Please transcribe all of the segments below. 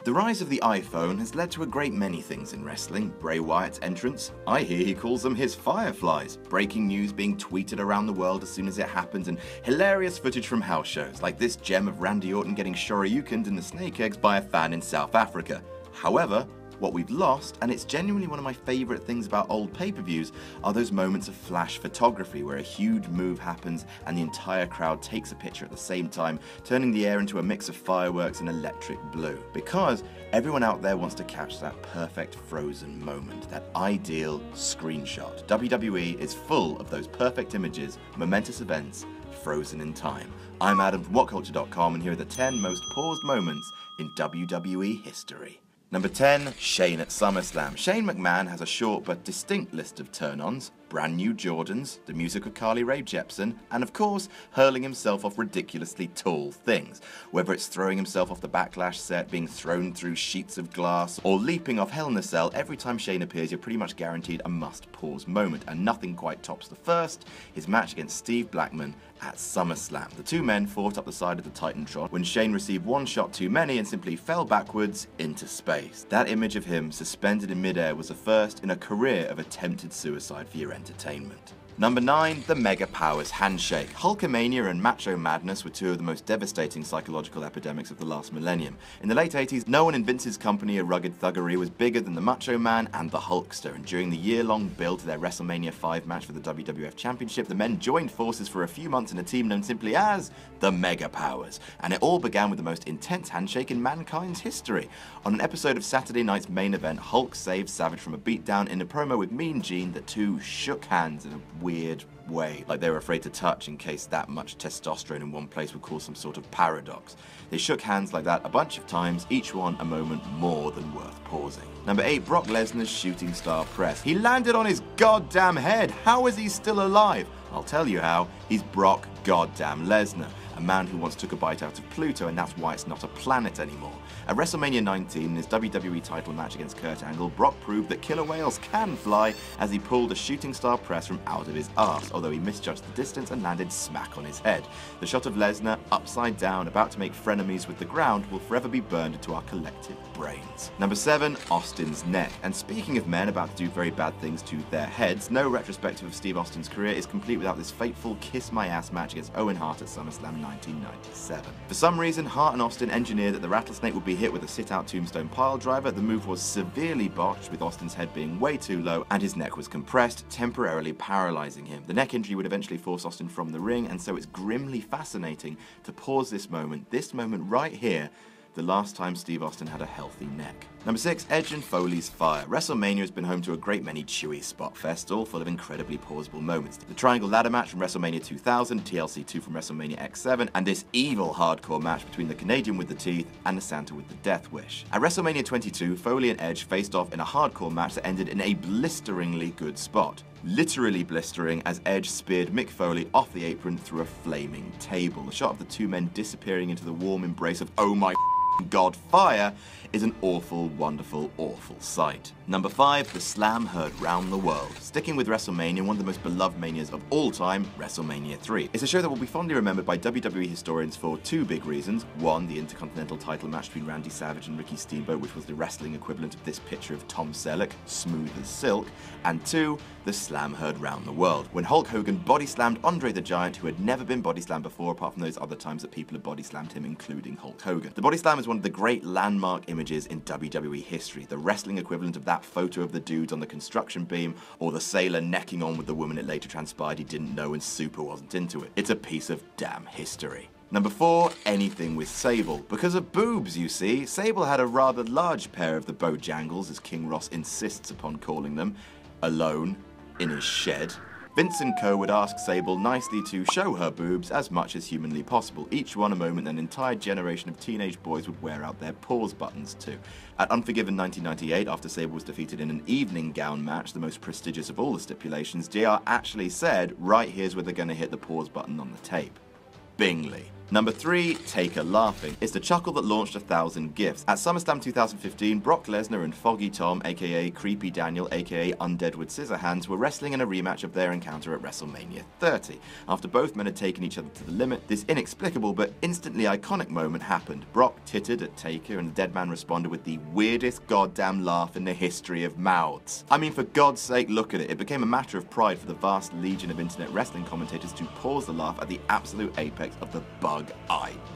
The rise of the iPhone has led to a great many things in wrestling. Bray Wyatt's entrance, I hear he calls them his fireflies, breaking news being tweeted around the world as soon as it happens, and hilarious footage from house shows, like this gem of Randy Orton getting shoryukened in the snake eggs by a fan in South Africa. However, what we've lost, and it's genuinely one of my favourite things about old pay-per-views, are those moments of flash photography where a huge move happens and the entire crowd takes a picture at the same time, turning the air into a mix of fireworks and electric blue. Because everyone out there wants to catch that perfect frozen moment, that ideal screenshot. WWE is full of those perfect images, momentous events, frozen in time. I'm Adam from WhatCulture.com, and here are the 10 most paused moments in WWE history. Number 10, Shane at SummerSlam. Shane McMahon has a short but distinct list of turn-ons, brand new Jordans, the music of Carly Rae Jepsen, and of course, hurling himself off ridiculously tall things. Whether it's throwing himself off the Backlash set, being thrown through sheets of glass, or leaping off Hell in a Cell, every time Shane appears, you're pretty much guaranteed a must-pause moment, and nothing quite tops the first, his match against Steve Blackman at SummerSlam. The two men fought up the side of the Titantron when Shane received one shot too many and simply fell backwards into space. That image of him suspended in midair was the first in a career of attempted suicide for your entertainment. Number 9, the Mega Powers Handshake. Hulkamania and Macho Madness were two of the most devastating psychological epidemics of the last millennium. In the late 80s, no one in Vince's company of rugged thuggery was bigger than the Macho Man and the Hulkster, and during the year-long build to their WrestleMania 5 match for the WWF Championship, the men joined forces for a few months in a team known simply as the Mega Powers. And it all began with the most intense handshake in mankind's history. On an episode of Saturday Night's Main Event, Hulk saved Savage from a beatdown. In a promo with Mean Gene, the two shook hands in a weird way, like they were afraid to touch in case that much testosterone in one place would cause some sort of paradox. They shook hands like that a bunch of times, each one a moment more than worth pausing. Number 8, Brock Lesnar's shooting star press. He landed on his goddamn head. How is he still alive? I'll tell you how. He's Brock goddamn Lesnar, a man who once took a bite out of Pluto, and that's why it's not a planet anymore. At WrestleMania 19, in his WWE title match against Kurt Angle, Brock proved that killer whales can fly as he pulled a shooting star press from out of his arse, although he misjudged the distance and landed smack on his head. The shot of Lesnar, upside down, about to make frenemies with the ground, will forever be burned into our collective brains. Number 7, Austin's neck. And speaking of men about to do very bad things to their heads, no retrospective of Steve Austin's career is complete without this fateful kiss-my-ass match against Owen Hart at SummerSlam 1997. For some reason, Hart and Austin engineered that the rattlesnake would be hit with a sit-out tombstone piledriver. The move was severely botched, with Austin's head being way too low and his neck was compressed, temporarily paralyzing him. The neck injury would eventually force Austin from the ring, and so it's grimly fascinating to pause this moment right here, the last time Steve Austin had a healthy neck. Number 6, Edge and Foley's Fire. WrestleMania has been home to a great many chewy spot fests, all full of incredibly pausable moments. The Triangle Ladder match from WrestleMania 2000, TLC 2 from WrestleMania X7, and this evil hardcore match between the Canadian with the teeth and the Santa with the death wish. At WrestleMania 22, Foley and Edge faced off in a hardcore match that ended in a blisteringly good spot. Literally blistering, as Edge speared Mick Foley off the apron through a flaming table. The shot of the two men disappearing into the warm embrace of oh my God fire is an awful, wonderful, awful sight. Number 5, the slam heard round the world. Sticking with WrestleMania, one of the most beloved manias of all time, WrestleMania 3. It's a show that will be fondly remembered by WWE historians for two big reasons. One, the Intercontinental title match between Randy Savage and Ricky Steamboat, which was the wrestling equivalent of this picture of Tom Selleck, smooth as silk. And 2, the slam heard round the world, when Hulk Hogan body slammed Andre the Giant, who had never been body slammed before, apart from those other times that people had body slammed him, including Hulk Hogan. The body slam is one of the great landmark images in WWE history, the wrestling equivalent of that photo of the dudes on the construction beam, or the sailor necking on with the woman it later transpired he didn't know and Super wasn't into it. It's a piece of damn history. Number 4, anything with Sable. Because of boobs, you see, Sable had a rather large pair of the Bojangles, as King Ross insists upon calling them, alone in his shed. Vince and Co. would ask Sable nicely to show her boobs as much as humanly possible, each one a moment an entire generation of teenage boys would wear out their pause buttons to. At Unforgiven 1998, after Sable was defeated in an evening gown match, the most prestigious of all the stipulations, JR actually said, right here's where they're going to hit the pause button on the tape. Bingley. Number 3, Taker laughing. It's the chuckle that launched 1,000 GIFs. At SummerSlam 2015, Brock Lesnar and Foggy Tom, aka Creepy Daniel, aka Undead with Scissorhands, were wrestling in a rematch of their encounter at WrestleMania 30. After both men had taken each other to the limit, this inexplicable but instantly iconic moment happened. Brock tittered at Taker and the dead man responded with the weirdest goddamn laugh in the history of mouths. I mean, for God's sake, look at it. It became a matter of pride for the vast legion of internet wrestling commentators to pause the laugh at the absolute apex of the bug-eyed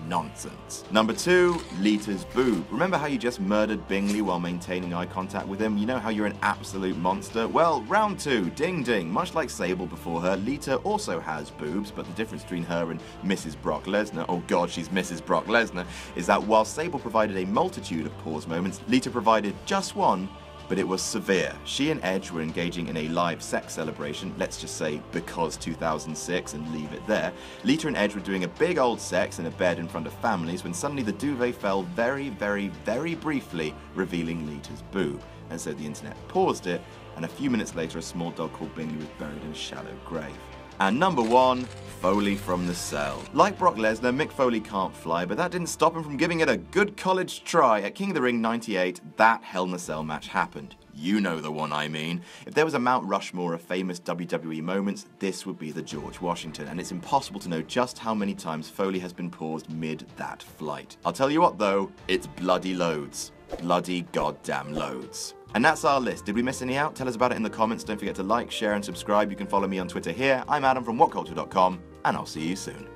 nonsense. Number 2, LITA'S boob. Remember how you just murdered Bingley while maintaining eye contact with him? You know how you're an absolute monster? Well, round 2, ding ding. Much like Sable before her, Lita also has boobs, but the difference between her and Mrs. Brock Lesnar, oh god, she's Mrs. Brock Lesnar, is that while Sable provided a multitude of pause moments, Lita provided just one, but it was severe. She and Edge were engaging in a live sex celebration, let's just say because 2006 and leave it there. Lita and Edge were doing a big old sex in a bed in front of families when suddenly the duvet fell very, very, very briefly, revealing Lita's boob. And so the internet paused it, and a few minutes later a small dog called Bingley was buried in a shallow grave. And number 1, Foley from the cell. Like Brock Lesnar, Mick Foley can't fly, but that didn't stop him from giving it a good college try. At King of the Ring 98, that Hell in a Cell match happened. You know the one I mean. If there was a Mount Rushmore of famous WWE moments, this would be the George Washington, and it's impossible to know just how many times Foley has been paused mid that flight. I'll tell you what though, it's bloody loads. Bloody goddamn loads. And that's our list. Did we miss any out? Tell us about it in the comments. Don't forget to like, share, and subscribe. You can follow me on Twitter here. I'm Adam from WhatCulture.com, and I'll see you soon.